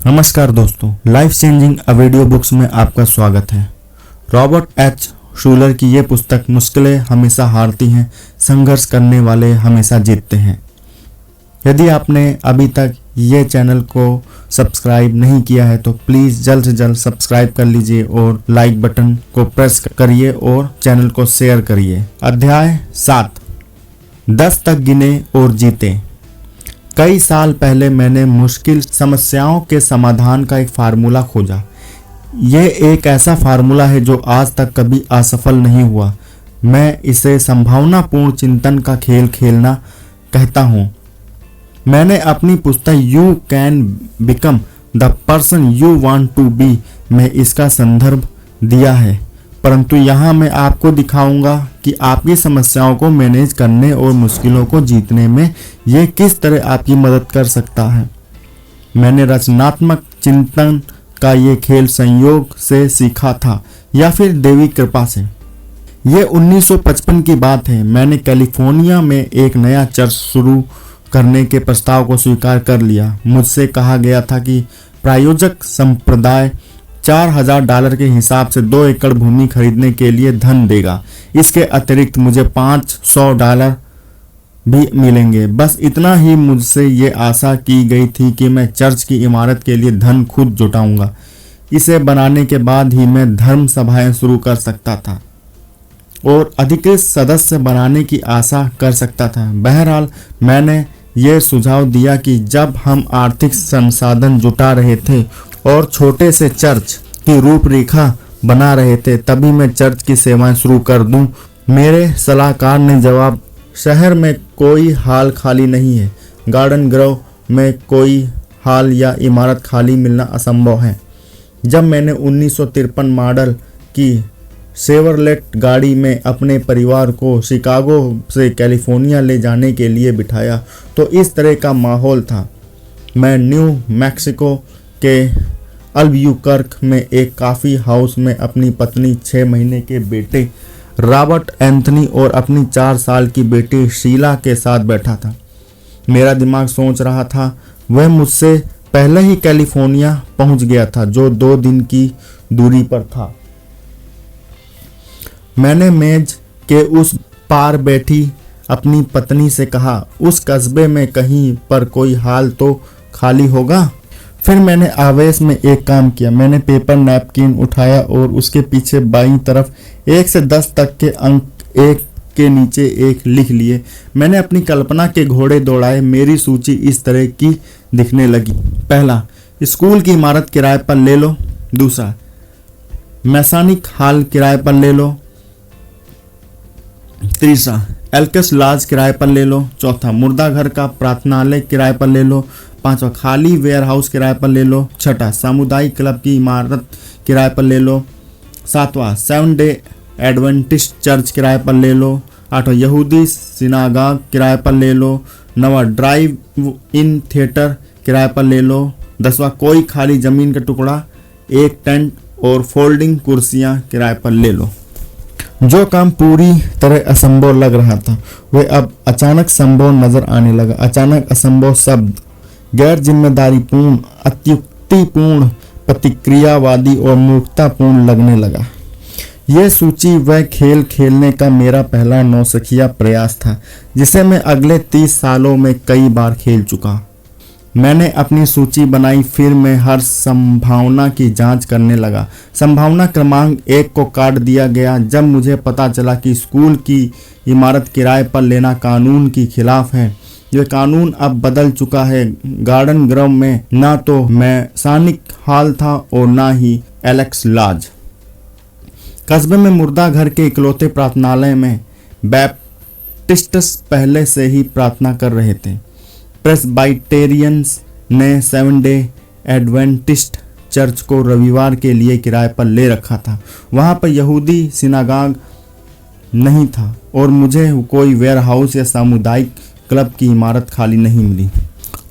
नमस्कार दोस्तों, life changing a video books में आपका स्वागत है। रॉबर्ट एच शूलर की ये पुस्तक मुश्किलें हमेशा हारती हैं, संघर्ष करने वाले हमेशा जीतते हैं। यदि आपने अभी तक ये चैनल को सब्सक्राइब नहीं किया है तो प्लीज़ जल्द से जल्द सब्सक्राइब कर लीजिए और लाइक बटन को प्रेस करिए और चैनल को शेयर करिए। अध्याय 7, 10 तक गिने और जीते। कई साल पहले मैंने मुश्किल समस्याओं के समाधान का एक फार्मूला खोजा। यह एक ऐसा फार्मूला है जो आज तक कभी असफल नहीं हुआ। मैं इसे संभावनापूर्ण चिंतन का खेल खेलना कहता हूँ। मैंने अपनी पुस्तक you can become the person you want to be में इसका संदर्भ दिया है, परंतु यहाँ मैं आपको दिखाऊंगा कि आपकी समस्याओं को मैनेज करने और मुश्किलों को जीतने में यह किस तरह आपकी मदद कर सकता है। मैंने रचनात्मक चिंतन का ये खेल संयोग से सीखा था या फिर देवी कृपा से। ये 1955 की बात है। मैंने कैलिफोर्निया में एक नया चर्च शुरू करने के प्रस्ताव को स्वीकार कर लिया। मुझसे कहा गया था कि प्रायोजक संप्रदाय $4000 के हिसाब से 2 एकड़ भूमि खरीदने के लिए धन देगा। इसके अतिरिक्त मुझे $500 भी मिलेंगे। बस इतना ही मुझसे ये आशा की गई थी कि मैं चर्च की इमारत के लिए धन खुद जुटाऊंगा। इसे बनाने के बाद ही मैं धर्म सभाएं शुरू कर सकता था और अधिकृत सदस्य बनाने की आशा कर सकता था। बहरहाल मैंने ये सुझाव दिया कि जब हम आर्थिक संसाधन जुटा रहे थे और छोटे से चर्च की रूपरेखा बना रहे थे, तभी मैं चर्च की सेवाएं शुरू कर दूं। मेरे सलाहकार ने जवाब, शहर में कोई हॉल खाली नहीं है। गार्डन ग्रोव में कोई हॉल या इमारत खाली मिलना असंभव है। जब मैंने 1953 मॉडल की शेवरलेट गाड़ी में अपने परिवार को शिकागो से कैलिफोर्निया ले जाने के लिए बिठाया तो इस तरह का माहौल था। मैं न्यू मैक्सिको के अल्बुकर्क में एक कॉफ़ी हाउस में अपनी पत्नी, 6 महीने के बेटे रॉबर्ट एंथनी और अपनी 4 साल की बेटी शीला के साथ बैठा था। मेरा दिमाग सोच रहा था। वह मुझसे पहले ही कैलिफोर्निया पहुंच गया था, जो 2 दिन की दूरी पर था। मैंने मेज के उस पार बैठी अपनी पत्नी से कहा, उस कस्बे में कहीं पर कोई हॉल तो खाली होगा। फिर मैंने आवेश में एक काम किया। मैंने पेपर नैपकिन उठाया और उसके पीछे बाईं तरफ 1 से 10 तक के अंक एक के नीचे एक लिख लिए। मैंने अपनी कल्पना के घोड़े दौड़ाए। मेरी सूची इस तरह की दिखने लगी। पहला, स्कूल की इमारत किराए पर ले लो। दूसरा, मैसानिक हॉल किराए पर ले लो। तीसरा, एल्कस लॉज किराए पर ले लो। चौथा, मुर्दा घर का प्रार्थनालय किराए पर ले लो। 5वां, खाली वेयर हाउस किराए पर ले लो। 6वां, सामुदायिक क्लब की इमारत किराए पर ले लो। 7वां, 7 डे एडवेंटिस्ट चर्च किराए पर ले लो। 8वां, यहूदी सिनागाग किराए पर ले लो। 9वां, ड्राइव इन थिएटर किराए पर ले लो। 10वां, कोई खाली जमीन का टुकड़ा, एक टेंट और फोल्डिंग कुर्सियां किराए पर ले लो। जो काम पूरी तरह असंभव लग रहा था वह अब अचानक संभव नजर आने लगा। अचानक असंभव शब्द गैर जिम्मेदारीपूर्ण, अत्युक्तिपूर्ण, प्रतिक्रियावादी और मूर्खतापूर्ण लगने लगा। यह सूची वह खेल खेलने का मेरा पहला नौसिखिया प्रयास था जिसे मैं अगले 30 सालों में कई बार खेल चुका। मैंने अपनी सूची बनाई। फिर मैं हर संभावना की जांच करने लगा। संभावना क्रमांक 1 को काट दिया गया जब मुझे पता चला कि स्कूल की इमारत किराए पर लेना कानून के खिलाफ है। यह कानून अब बदल चुका है। गार्डन ग्रोव में ना तो मैसानिक हॉल था और ना ही एलेक्स लॉज। कस्बे में मुर्दा घर के इकलौते प्रार्थनालय में बैप्टिस्ट्स पहले से ही प्रार्थना कर रहे थे। प्रेस्बाइटेरियंस ने 7 डे एडवेंटिस्ट चर्च को रविवार के लिए किराए पर ले रखा था। वहां पर यहूदी सिनागाग नहीं था और मुझे कोई वेयर हाउस या सामुदायिक क्लब की इमारत खाली नहीं मिली।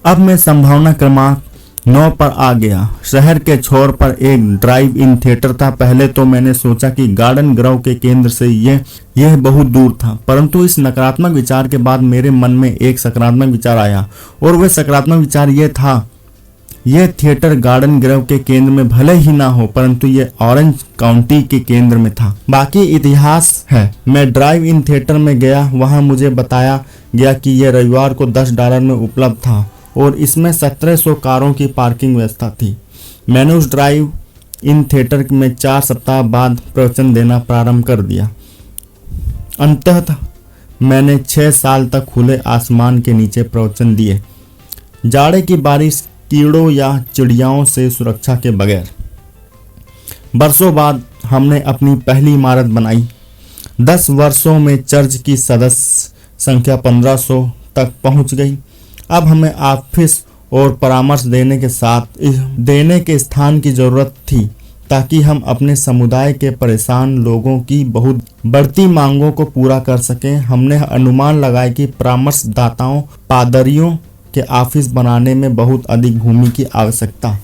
अब मैं संभावना क्रमांक 9 पर आ गया। शहर के छोर पर एक ड्राइव इन थिएटर था। पहले तो मैंने सोचा कि गार्डन ग्रोव के केंद्र से यह बहुत दूर था, परंतु इस नकारात्मक विचार के बाद मेरे मन में एक सकारात्मक विचार आया और वह सकारात्मक विचार यह था यह थिएटर गार्डन ग्रोव के केंद्र में भले ही ना हो, परंतु यह ऑरेंज काउंटी के केंद्र में था। बाकी इतिहास है। मैं ड्राइव इन थिएटर में गया, वहां मुझे बताया गया कि यह रविवार को $10 में उपलब्ध था और इसमें 1700 कारों की पार्किंग व्यवस्था थी। मैंने उस ड्राइव इन थिएटर में 4 सप्ताह बाद प्रवचन देना प्रारंभ कर दिया। अंततः मैंने 6 साल तक खुले आसमान के नीचे प्रवचन दिए, जाड़े की बारिश, कीड़ों या चिड़ियाओं से सुरक्षा के बगैर। बरसों बाद हमने अपनी पहली इमारत बनाई। 10 वर्षों में चर्च की सदस्य संख्या 1500 तक पहुंच गई। अब हमें ऑफिस और परामर्श देने के स्थान की जरूरत थी, ताकि हम अपने समुदाय के परेशान लोगों की बहुत बढ़ती मांगों को पूरा कर सकें। हमने अनुमान लगाया कि परामर्शदाताओं, पादरियों के ऑफिस बनाने में बहुत अधिक भूमि की आवश्यकता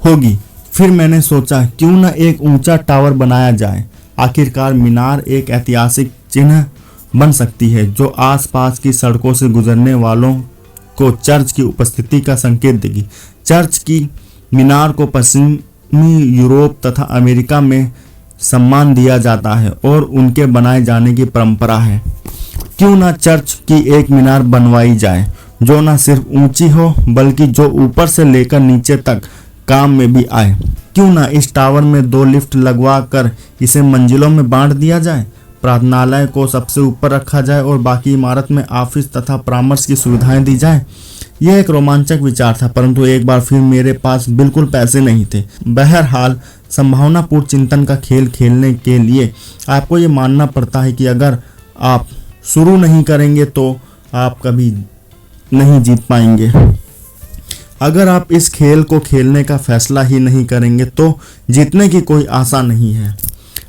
होगी। फिर मैंने सोचा, क्यों न एक ऊंचा टावर बनाया जाए। आखिरकार मीनार एक ऐतिहासिक चिन्ह बन सकती है, जो आसपास की सड़कों से गुजरने वालों को चर्च की उपस्थिति का संकेत देगी। चर्च की मीनार को पश्चिमी यूरोप तथा अमेरिका में सम्मान दिया जाता है और उनके बनाए जाने की परंपरा है। क्यों ना चर्च की एक मीनार बनवाई जाए, जो न सिर्फ ऊंची हो बल्कि जो ऊपर से लेकर नीचे तक काम में भी आए। क्यों ना इस टावर में 2 लिफ्ट लगवा कर इसे मंजिलों में बांट दिया जाए। प्रार्थनालय को सबसे ऊपर रखा जाए और बाकी इमारत में ऑफिस तथा परामर्श की सुविधाएं दी जाए। यह एक रोमांचक विचार था, परंतु एक बार फिर मेरे पास बिल्कुल पैसे नहीं थे। बहरहाल, संभावनापूर्ण चिंतन का खेल खेलने के लिए आपको ये मानना पड़ता है कि अगर आप शुरू नहीं करेंगे तो आप कभी नहीं जीत पाएंगे। अगर आप इस खेल को खेलने का फैसला ही नहीं करेंगे तो जीतने की कोई आशा नहीं है।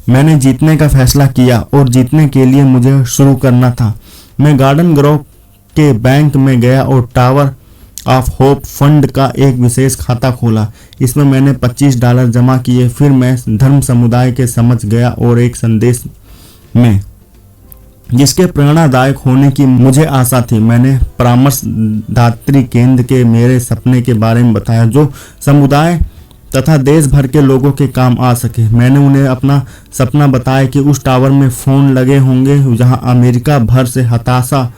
मैंने जीतने का फैसला किया और जीतने के लिए मुझे शुरू करना था। मैं गार्डन ग्रोव के बैंक में गया और टावर ऑफ होप फंड का एक विशेष खाता खोला। इसमें मैंने $25 जमा किए। फिर मैं धर्म समुदाय के समझ गया और एक संदेश में जिसके प्रेरणादायक होने की मुझे आशा थी। मैंने परामर्शदात्री केंद्र के मेरे सपने के बारे में बताया, जो समुदाय तथा देश भर के लोगों के काम आ सके। मैंने उन्हें अपना सपना बताया कि उस टावर में फ़ोन लगे होंगे, जहां अमेरिका भर से हताशा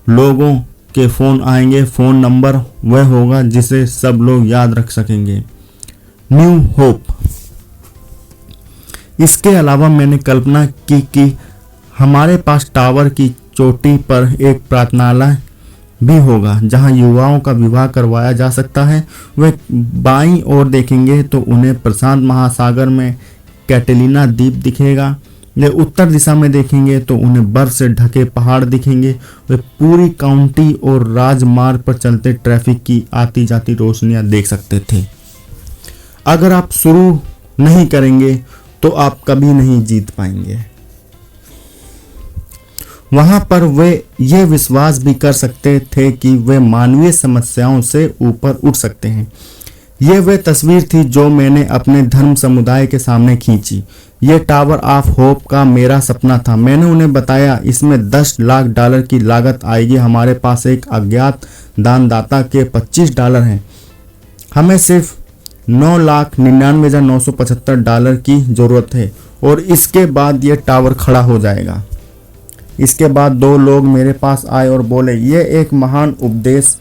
लोगों के फ़ोन आएंगे। फ़ोन नंबर वह होगा जिसे सब लोग याद रख सकेंगे, न्यू होप। इसके अलावा मैंने कल्पना की कि हमारे पास टावर की चोटी पर एक प्रार्थनालय भी होगा, जहां युवाओं का विवाह करवाया जा सकता है। वे बाईं ओर देखेंगे तो उन्हें प्रशांत महासागर में कैटेलिना द्वीप दिखेगा। वे उत्तर दिशा में देखेंगे तो उन्हें बर्फ से ढके पहाड़ दिखेंगे। वे पूरी काउंटी और राजमार्ग पर चलते ट्रैफिक की आती जाती रोशनियां देख सकते थे। अगर आप शुरू नहीं करेंगे तो आप कभी नहीं जीत पाएंगे। वहां पर वे ये विश्वास भी कर सकते थे कि वे मानवीय समस्याओं से ऊपर उठ सकते हैं। ये वे तस्वीर थी जो मैंने अपने धर्म समुदाय के सामने खींची। ये टावर ऑफ होप का मेरा सपना था। मैंने उन्हें बताया, इसमें $10 लाख की लागत आएगी। हमारे पास एक अज्ञात दानदाता के $25 हैं। हमें सिर्फ $9,99,975 की जरूरत है और इसके बाद ये टावर खड़ा हो जाएगा। इसके बाद 2 लोग मेरे पास आए और बोले, ये एक महान उपदेश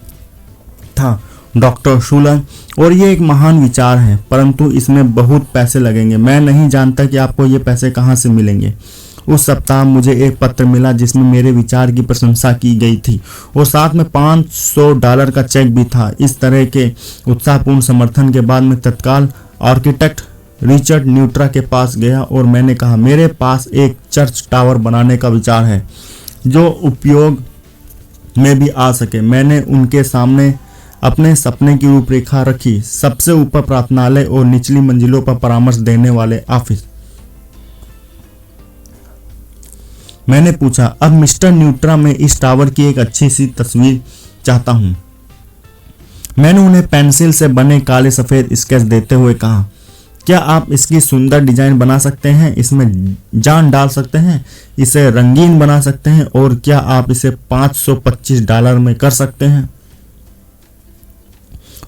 था डॉक्टर शूलर, और ये एक महान विचार है, परंतु इसमें बहुत पैसे लगेंगे। मैं नहीं जानता कि आपको ये पैसे कहाँ से मिलेंगे। उस सप्ताह मुझे एक पत्र मिला जिसमें मेरे विचार की प्रशंसा की गई थी और साथ में $500 का चेक भी था। इस तरह के उत्साहपूर्ण समर्थन के बाद मैं तत्काल आर्किटेक्ट रिचर्ड न्यूट्रा के पास गया और मैंने कहा, मेरे पास एक चर्च टावर बनाने का विचार है जो उपयोग में भी आ सके। मैंने उनके सामने अपने सपने की रूपरेखा रखी। सबसे ऊपर प्रार्थनालय और निचली मंजिलों पर परामर्श देने वाले ऑफिस। मैंने पूछा, अब मिस्टर न्यूट्रा, मैं इस टावर की एक अच्छी सी तस्वीर चाहता हूं। मैंने उन्हें पेंसिल से बने काले सफेद स्केच देते हुए कहा, क्या आप इसकी सुंदर डिजाइन बना सकते हैं, इसमें जान डाल सकते हैं, इसे रंगीन बना सकते हैं, और क्या आप इसे $525 में कर सकते हैं?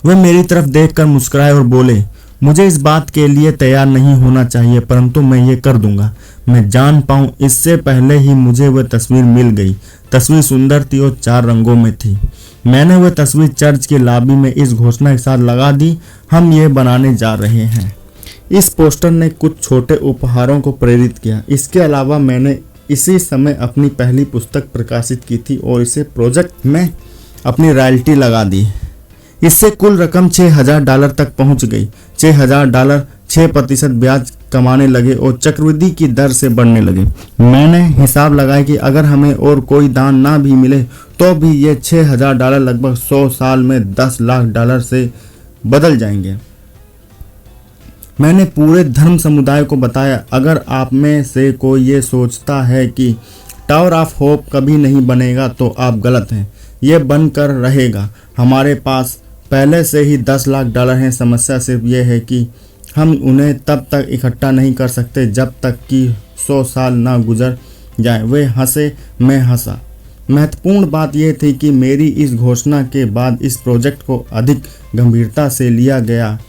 वे मेरी तरफ देखकर मुस्कुराए और बोले, मुझे इस बात के लिए तैयार नहीं होना चाहिए, परंतु मैं ये कर दूंगा। मैं जान पाऊं इससे पहले ही मुझे वह तस्वीर मिल गई। तस्वीर सुंदर थी और 4 रंगों में थी। मैंने वह तस्वीर चर्च के लॉबी में इस घोषणा के साथ लगा दी, हम ये बनाने जा रहे हैं। इस पोस्टर ने कुछ छोटे उपहारों को प्रेरित किया। इसके अलावा मैंने इसी समय अपनी पहली पुस्तक प्रकाशित की थी और इसे प्रोजेक्ट में अपनी रॉयल्टी लगा दी। इससे कुल रकम $6000 तक पहुंच गई। $6000 6% ब्याज कमाने लगे और चक्रवृद्धि की दर से बढ़ने लगे। मैंने हिसाब लगाया कि अगर हमें और कोई दान ना भी मिले तो भी ये $6000 लगभग 100 साल में $10 लाख से बदल जाएंगे। मैंने पूरे धर्म समुदाय को बताया, अगर आप में से कोई ये सोचता है कि टावर ऑफ होप कभी नहीं बनेगा तो आप गलत हैं। ये बनकर रहेगा। हमारे पास पहले से ही $10 लाख हैं। समस्या सिर्फ ये है कि हम उन्हें तब तक इकट्ठा नहीं कर सकते जब तक कि 100 साल ना गुजर जाए। वे हंसे, मैं हंसा। महत्वपूर्ण बात यह थी कि मेरी इस घोषणा के बाद इस प्रोजेक्ट को अधिक गंभीरता से लिया गया।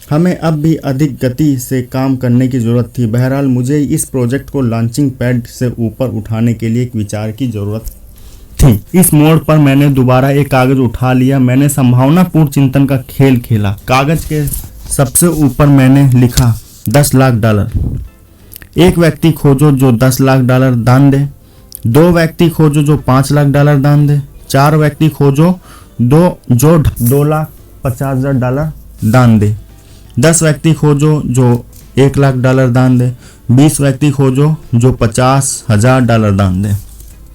हमें अब भी अधिक गति से काम करने की ज़रूरत थी। बहरहाल मुझे इस प्रोजेक्ट को लॉन्चिंग पैड से ऊपर उठाने के लिए एक विचार की ज़रूरत थी। इस मोड़ पर मैंने दोबारा एक कागज़ उठा लिया। मैंने संभावनापूर्ण चिंतन का खेल खेला। कागज़ के सबसे ऊपर मैंने लिखा $10 लाख। एक व्यक्ति खोजो जो $10 लाख दान दे। 2 व्यक्ति खोजो जो $5 लाख दान दे। 4 व्यक्ति खोजो जो $2,50,000 दान दे। 10 व्यक्ति खोजो जो $1 लाख दान दे। 20 व्यक्ति खोजो जो $50,000 दान दे।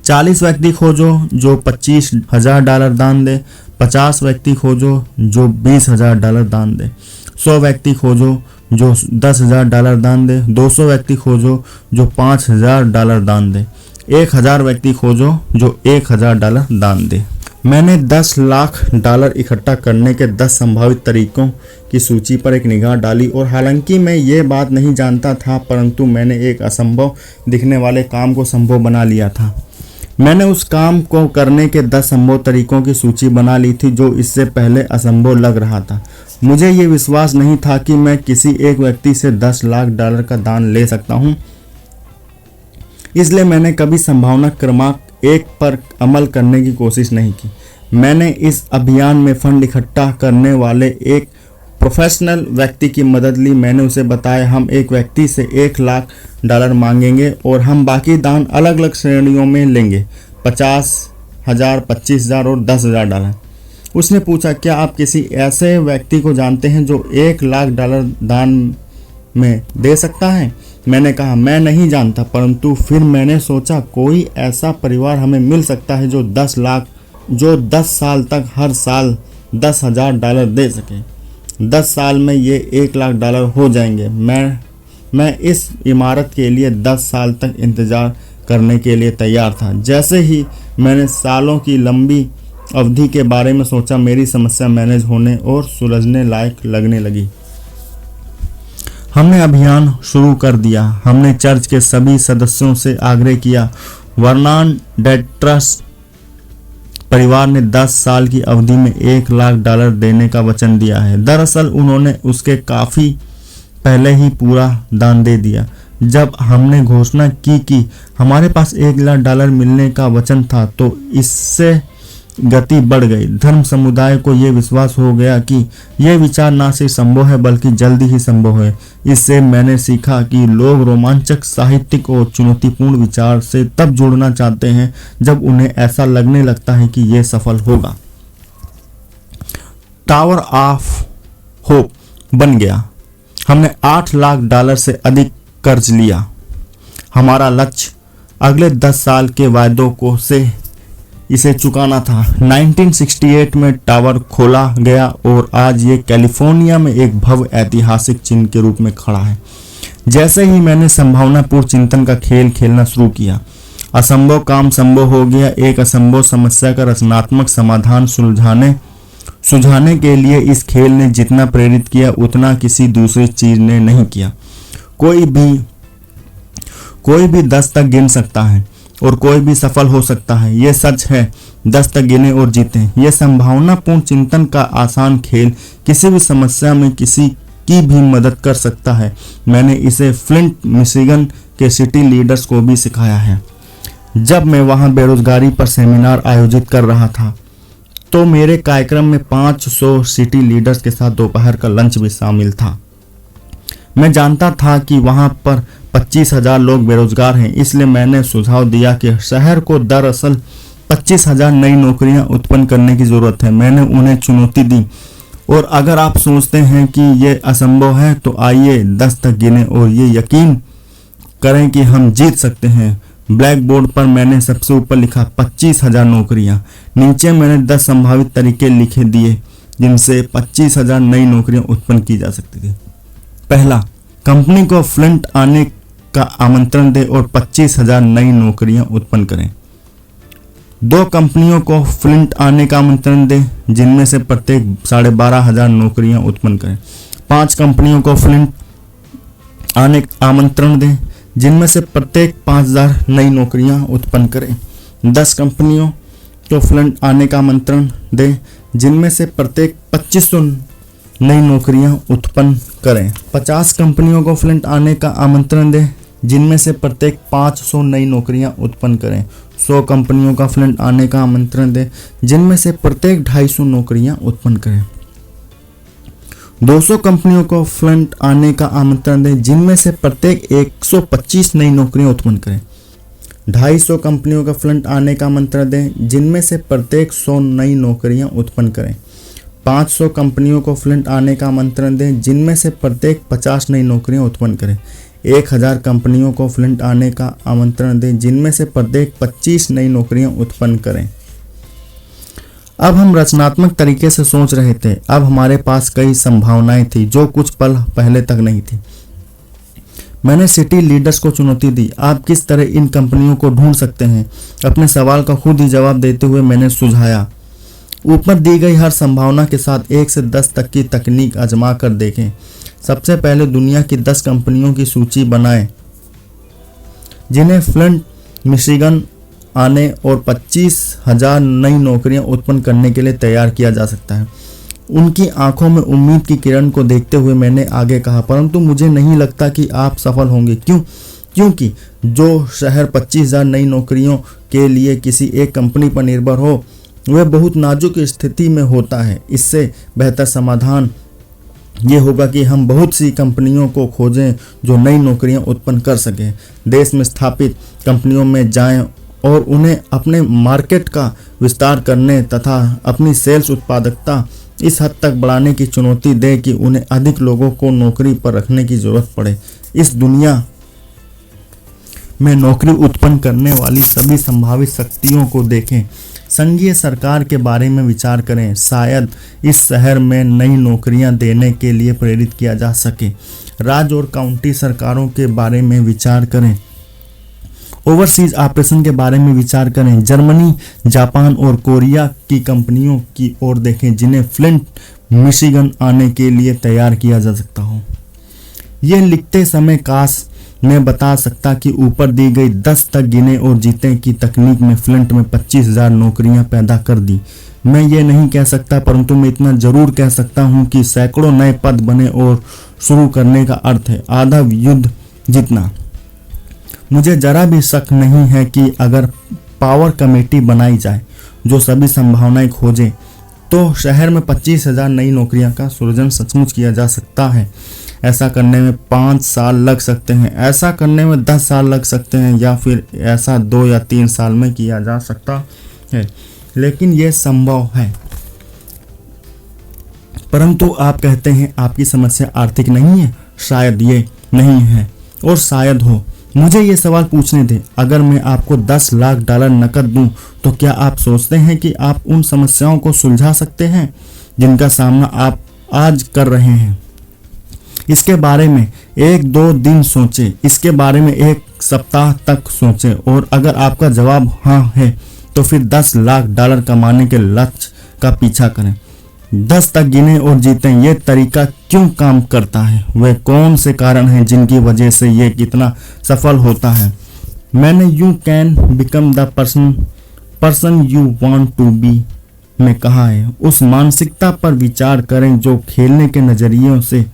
40 व्यक्ति खोजो जो $25,000 दान दे। 50 व्यक्ति खोजो जो $20,000 दान दे। 100 व्यक्ति खोजो जो $10,000 दान दे। 200 व्यक्ति खोजो जो $5,000 दान दे। 1000 व्यक्ति खोजो जो $1,000 दान दे। मैंने $10 लाख इकट्ठा करने के 10 संभावित तरीकों की सूची पर एक निगाह डाली और हालांकि मैं ये बात नहीं जानता था, परंतु मैंने एक असंभव दिखने वाले काम को संभव बना लिया था। मैंने उस काम को करने के 10 संभव तरीकों की सूची बना ली थी जो इससे पहले असंभव लग रहा था। मुझे ये विश्वास नहीं था कि मैं किसी एक व्यक्ति से $10 लाख का दान ले सकता हूँ, इसलिए मैंने कभी संभावना क्रमांक 1 पर अमल करने की कोशिश नहीं की। मैंने इस अभियान में फंड इकट्ठा करने वाले एक प्रोफेशनल व्यक्ति की मदद ली। मैंने उसे बताया, हम एक व्यक्ति से $1 लाख मांगेंगे और हम बाकी दान अलग अलग श्रेणियों में लेंगे, $50,000, $25,000 और $10,000। उसने पूछा, क्या आप किसी ऐसे व्यक्ति को जानते हैं जो $1 लाख दान में दे सकता है? मैंने कहा, मैं नहीं जानता, परंतु फिर मैंने सोचा कोई ऐसा परिवार हमें मिल सकता है जो 10 साल तक हर साल $10,000 दे सके। 10 साल में ये $1 लाख हो जाएंगे। मैं इस इमारत के लिए 10 साल तक इंतज़ार करने के लिए तैयार था। जैसे ही मैंने सालों की लंबी अवधि के बारे में सोचा, मेरी समस्या मैनेज होने और सुलझने लायक लगने लगी। हमने अभियान शुरू कर दिया। हमने चर्च के सभी सदस्यों से आग्रह किया। वर्नॉन डेट्रस परिवार ने 10 साल की अवधि में $1 लाख देने का वचन दिया है। दरअसल उन्होंने उसके काफ़ी पहले ही पूरा दान दे दिया। जब हमने घोषणा की कि हमारे पास $1 लाख मिलने का वचन था, तो इससे गति बढ़ गई। धर्म समुदाय को यह विश्वास हो गया कि यह विचार ना सिर्फ संभव है बल्कि जल्दी ही संभव है। इससे मैंने सीखा कि लोग रोमांचक, साहित्यिक और चुनौतीपूर्ण विचार से तब जुड़ना चाहते हैं जब उन्हें ऐसा लगने लगता है कि यह सफल होगा। टावर ऑफ होप बन गया। हमने $8 लाख से अधिक कर्ज लिया। हमारा लक्ष्य अगले 10 साल के वायदों को से इसे चुकाना था। 1968 में टावर खोला गया और आज ये कैलिफोर्निया में एक भव्य ऐतिहासिक चिन्ह के रूप में खड़ा है। जैसे ही मैंने संभावनापूर्ण चिंतन का खेल खेलना शुरू किया, असंभव काम संभव हो गया। एक असंभव समस्या का रचनात्मक समाधान सुझाने के लिए इस खेल ने जितना प्रेरित किया उतना किसी दूसरी चीज ने नहीं किया। कोई भी 10 तक गिन सकता है और कोई भी सफल हो सकता है। ये सच है, 10 तक गिने और जीतें। यह संभावनापूर्ण चिंतन का आसान खेल किसी भी समस्या में किसी की भी मदद कर सकता है। मैंने इसे फ्लिंट मिशिगन के सिटी लीडर्स को भी सिखाया है। जब मैं वहां बेरोजगारी पर सेमिनार आयोजित कर रहा था तो मेरे कार्यक्रम में 500 सिटी लीडर्स के साथ दोपहर का लंच भी शामिल था। मैं जानता था कि वहां पर 25,000 लोग बेरोजगार हैं, इसलिए मैंने सुझाव दिया कि शहर को दरअसल 25,000 नई नौकरियां उत्पन्न करने की जरूरत है। मैंने उन्हें चुनौती दी, और अगर आप सोचते हैं कि यह असंभव है तो आइए 10 तक गिने और ये यकीन करें कि हम जीत सकते हैं। ब्लैक बोर्ड पर मैंने सबसे ऊपर लिखा 25,000 नौकरियां। नीचे मैंने 10 संभावित तरीके लिखे दिए जिनसे 25,000 नई नौकरियां उत्पन्न की जा सकती थी। पहला, कंपनी को फ्लिंट आने का आमंत्रण दें और 25,000 नई नौकरियां उत्पन्न करें। 2 कंपनियों को फ्लिंट आने का आमंत्रण दें जिनमें से प्रत्येक 12,500 नौकरियां उत्पन्न करें। 5 कंपनियों को फ्लिंट आने का आमंत्रण दें जिनमें से प्रत्येक 5,000 नई नौकरियां उत्पन्न करें। 10 कंपनियों को फ्लिंट आने का आमंत्रण दें जिनमें से प्रत्येक 2,500 नई नौकरियां उत्पन्न करें। 50 कंपनियों को फ्लिंट आने का आमंत्रण दें जिनमें से प्रत्येक 500 नई नौकरियां उत्पन्न करें। 100 कंपनियों का फ्लिंट आने का आमंत्रण दें जिनमें से प्रत्येक 250 नौकरियां उत्पन्न करें। 200 कंपनियों को फ्लिंट आने का आमंत्रण दें जिनमें से प्रत्येक 125 नई नौकरियां उत्पन्न करें। 250 कंपनियों का फ्लिंट आने का आमंत्रण दें जिनमें से प्रत्येक 100 नई नौकरियां उत्पन्न करें। 500 कंपनियों को फ्लिंट आने का आमंत्रण दें जिनमें से प्रत्येक 50 नई नौकरियां उत्पन्न करें। 1000 कंपनियों को फ्लिंट आने का आमंत्रण दें जिनमें से प्रत्येक 25 नई नौकरियां उत्पन्न करें। अब हम रचनात्मक तरीके से सोच रहे थे। अब हमारे पास कई संभावनाएं थी जो कुछ पल पहले तक नहीं थी। मैंने सिटी लीडर्स को चुनौती दी, आप किस तरह इन कंपनियों को ढूंढ सकते हैं? अपने सवाल का खुद ही जवाब देते हुए मैंने सुझाया, ऊपर दी गई हर संभावना के साथ 1 से 10 तक की तकनीक आजमा कर देखें। सबसे पहले दुनिया की 10 कंपनियों की सूची बनाएं जिन्हें फ्लिंट मिशिगन आने और 25,000 नई नौकरियां उत्पन्न करने के लिए तैयार किया जा सकता है। उनकी आंखों में उम्मीद की किरण को देखते हुए मैंने आगे कहा, परंतु मुझे नहीं लगता कि आप सफल होंगे। क्यों? क्योंकि जो शहर 25,000 नई नौकरियों के लिए किसी एक कंपनी पर निर्भर हो वह बहुत नाजुक स्थिति में होता है। इससे बेहतर समाधान ये होगा कि हम बहुत सी कंपनियों को खोजें जो नई नौकरियां उत्पन्न कर सकें। देश में स्थापित कंपनियों में जाएं और उन्हें अपने मार्केट का विस्तार करने तथा अपनी सेल्स उत्पादकता इस हद तक बढ़ाने की चुनौती दें कि उन्हें अधिक लोगों को नौकरी पर रखने की जरूरत पड़े। इस दुनिया में नौकरी उत्पन्न करने वाली सभी संभावित शक्तियों को देखें। संघीय सरकार के बारे में विचार करें, शायद इस शहर में नई नौकरियां देने के लिए प्रेरित किया जा सके। राज्य और काउंटी सरकारों के बारे में विचार करें। ओवरसीज ऑपरेशन के बारे में विचार करें। जर्मनी, जापान और कोरिया की कंपनियों की ओर देखें जिन्हें फ्लिंट मिशिगन आने के लिए तैयार किया जा सकता हो। यह लिखते समय काश मैं बता सकता कि ऊपर दी गई 10 तक गिने और जीतें की तकनीक में फ्लिंट में 25,000 नौकरियां पैदा कर दी। मैं ये नहीं कह सकता, परंतु मैं इतना जरूर कह सकता हूं कि सैकड़ों नए पद बने और शुरू करने का अर्थ है आधा युद्ध जीतना। मुझे जरा भी शक नहीं है कि अगर पावर कमेटी बनाई जाए जो सभी संभावनाएं खोजे तो शहर में 25,000 नई नौकरियां का सृजन सचमुच किया जा सकता है। ऐसा करने में 5 साल लग सकते हैं, ऐसा करने में 10 साल लग सकते हैं, या फिर ऐसा 2 या 3 साल में किया जा सकता है, लेकिन यह संभव है। परंतु आप कहते हैं आपकी समस्या आर्थिक नहीं है। शायद ये नहीं है और शायद हो। मुझे ये सवाल पूछने दें, अगर मैं आपको $10 लाख नकद दूं तो क्या आप सोचते हैं कि आप उन समस्याओं को सुलझा सकते हैं जिनका सामना आप आज कर रहे हैं? इसके बारे में 1-2 दिन सोचें, इसके बारे में 1 सप्ताह तक सोचें, और अगर आपका जवाब हाँ है तो फिर $10 लाख कमाने के लक्ष्य का पीछा करें। 10 तक गिने और जीतें। यह तरीका क्यों काम करता है? वे कौन से कारण हैं जिनकी वजह से यह कितना सफल होता है? मैंने you can become the person you want to be में कहा है। उस मानसिकता पर विचार करें जो खेलने के नजरियों से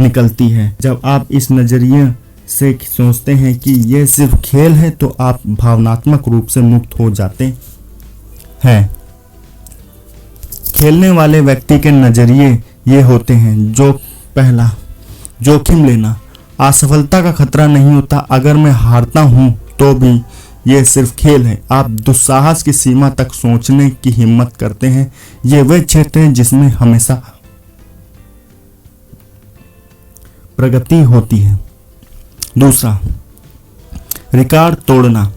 निकलती है। जब आप इस नजरिए से सोचते हैं कि यह सिर्फ खेल है तो आप भावनात्मक रूप से मुक्त हो जाते हैं। खेलने वाले व्यक्ति के नजरिए ये होते हैं। जो पहला, जोखिम लेना। असफलता का खतरा नहीं होता। अगर मैं हारता हूं तो भी यह सिर्फ खेल है। आप दुस्साहस की सीमा तक सोचने की हिम्मत करते हैं। ये वह क्षेत्र है जिसमें हमेशा प्रगति होती है। दूसरा, रिकॉर्ड तोड़ना।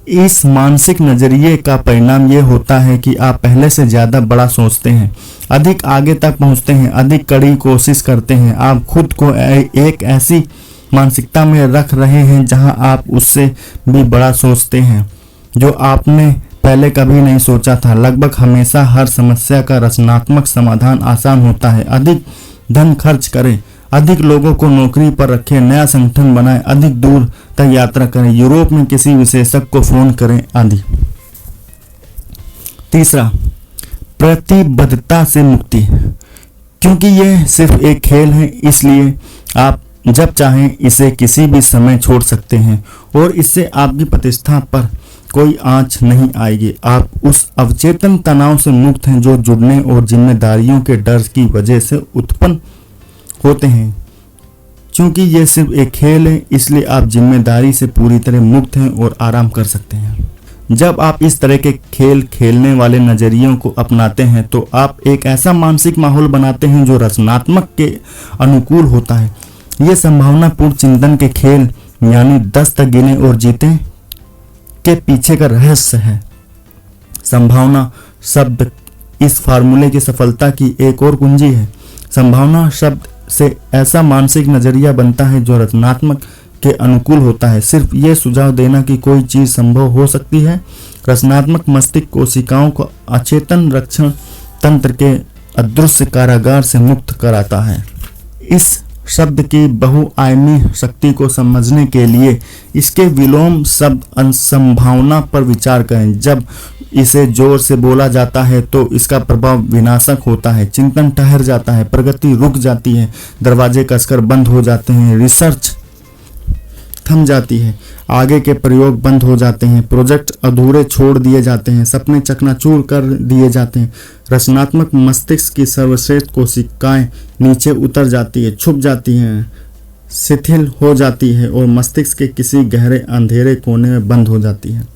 इस मानसिक नजरिए का परिणाम यह होता है कि आप पहले से ज्यादा बड़ा सोचते हैं, अधिक आगे तक पहुंचते हैं, अधिक कड़ी कोशिश करते हैं। आप खुद को एक ऐसी मानसिकता में रख रहे हैं जहां आप उससे भी बड़ा सोचते हैं जो आपने पहले कभी नहीं सोचा था। लगभग हमेशा हर समस्या का रचनात्मक समाधान आसान होता है। अधिक धन खर्च करें, अधिक लोगों को नौकरी पर रखें, नया संगठन बनाएं, अधिक दूर तक यात्रा करें, यूरोप में किसी विशेषज्ञ को फोन करें आदि। तीसरा, प्रतिबद्धता से मुक्ति। क्योंकि यह सिर्फ एक खेल है इसलिए आप जब चाहें इसे किसी भी समय छोड़ सकते हैं और इससे आपकी प्रतिष्ठा पर कोई आंच नहीं आएगी। आप उस अवचेतन तनाव से मुक्त हैं जो जुड़ने और जिम्मेदारियों के डर की वजह से उत्पन्न होते हैं। क्योंकि यह सिर्फ एक खेल है इसलिए आप जिम्मेदारी से पूरी तरह मुक्त हैं और आराम कर सकते हैं। जब आप इस तरह के खेल खेलने वाले नजरियों को अपनाते हैं तो आप एक ऐसा मानसिक माहौल बनाते हैं जो रचनात्मक के अनुकूल होता है। यह संभावनापूर्ण चिंतन के खेल यानी 10 तक गिने और जीते के पीछे का रहस्य है। संभावना शब्द इस फार्मूले की सफलता की एक और कुंजी है। संभावना शब्द से ऐसा मानसिक नजरिया बनता है जो रचनात्मक के अनुकूल होता है। सिर्फ यह सुझाव देना कि कोई चीज संभव हो सकती है रचनात्मक मस्तिष्क कोशिकाओं को अचेतन रक्षण तंत्र के अदृश्य कारागार से मुक्त कराता है। इस शब्द की बहुआयामी शक्ति को समझने के लिए इसके विलोम शब्द संभावना पर विचार करें। जब इसे जोर से बोला जाता है तो इसका प्रभाव विनाशक होता है। चिंतन ठहर जाता है, प्रगति रुक जाती है, दरवाजे कसकर बंद हो जाते हैं, रिसर्च थम जाती है, आगे के प्रयोग बंद हो जाते हैं, प्रोजेक्ट अधूरे छोड़ दिए जाते हैं, सपने चकनाचूर कर दिए जाते हैं। रचनात्मक मस्तिष्क की सर्वश्रेष्ठ कोशिकाएं नीचे उतर जाती है, छुप जाती हैं, शिथिल हो जाती है और मस्तिष्क के किसी गहरे अंधेरे कोने में बंद हो जाती है।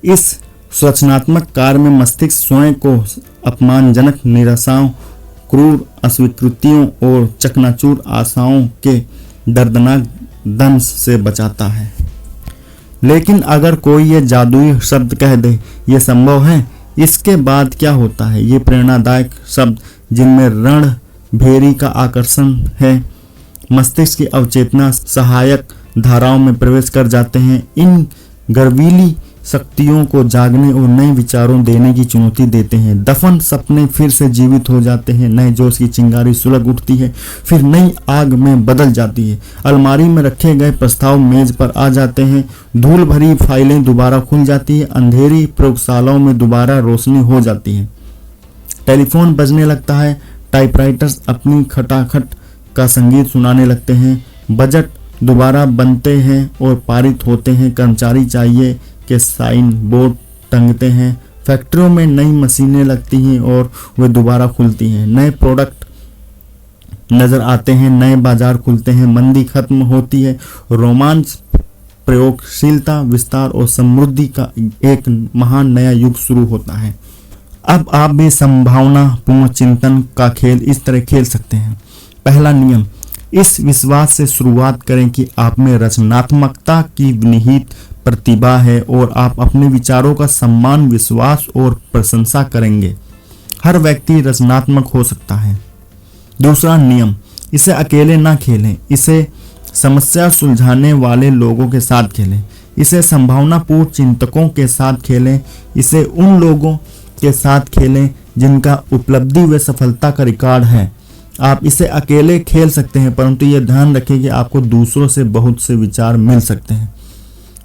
इस रचनात्मक कार्य में मस्तिष्क स्वयं को अपमानजनक निराशाओं, क्रूर अस्वीकृतियों और चकनाचूर आशाओं के दर्दनाक दंश से बचाता है। लेकिन अगर कोई ये जादुई शब्द कह दे ये संभव है, इसके बाद क्या होता है? ये प्रेरणादायक शब्द जिनमें रण भेरी का आकर्षण है मस्तिष्क की अवचेतना सहायक धाराओं में प्रवेश कर जाते हैं। इन गर्वीली शक्तियों को जागने और नए विचारों देने की चुनौती देते हैं। दफन सपने फिर से जीवित हो जाते हैं, नए जोश की चिंगारी सुलग उठती है, फिर नई आग में बदल जाती है। अलमारी में रखे गए प्रस्ताव मेज पर आ जाते हैं, धूल भरी फाइलें दोबारा खुल जाती है, अंधेरी प्रयोगशालाओं में दोबारा रोशनी हो जाती है। टेलीफोन बजने लगता है, टाइपराइटर्स अपनी खटाखट का संगीत सुनाने लगते हैं, बजट दोबारा बनते हैं और पारित होते हैं, कर्मचारी चाहिए के साइन बोर्ड टंगते हैं, फैक्ट्रियों में नई मशीनें लगती हैं और वे दोबारा खुलती हैं, नए प्रोडक्ट नजर आते हैं, नए बाजार खुलते हैं, मंदी खत्म होती है, रोमांच, प्रयोगशीलता, विस्तार और समृद्धि का एक महान नया युग शुरू होता है। अब आप भी संभावना पूर्ण चिंतन का खेल इस तरह खेल सकते हैं। पहला नियम, इस विश्वास से शुरुआत करें कि आप में रचनात्मकता की निहित प्रतिभा है और आप अपने विचारों का सम्मान, विश्वास और प्रशंसा करेंगे। हर व्यक्ति रचनात्मक हो सकता है। दूसरा नियम, इसे अकेले ना खेलें, इसे समस्या सुलझाने वाले लोगों के साथ खेलें, इसे संभावनापूर्ण चिंतकों के साथ खेलें, इसे उन लोगों के साथ खेलें जिनका उपलब्धि व सफलता का रिकॉर्ड है। आप इसे अकेले खेल सकते हैं, परंतु यह ध्यान रखें कि आपको दूसरों से बहुत से विचार मिल सकते हैं।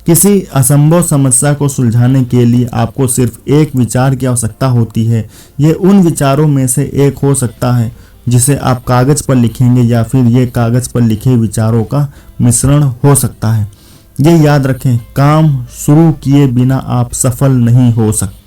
किसी असंभव समस्या को सुलझाने के लिए आपको सिर्फ एक विचार की आवश्यकता होती है। ये उन विचारों में से एक हो सकता है जिसे आप कागज पर लिखेंगे, या फिर ये कागज पर लिखे विचारों का मिश्रण हो सकता है। ये याद रखें, काम शुरू किए बिना आप सफल नहीं हो सकते।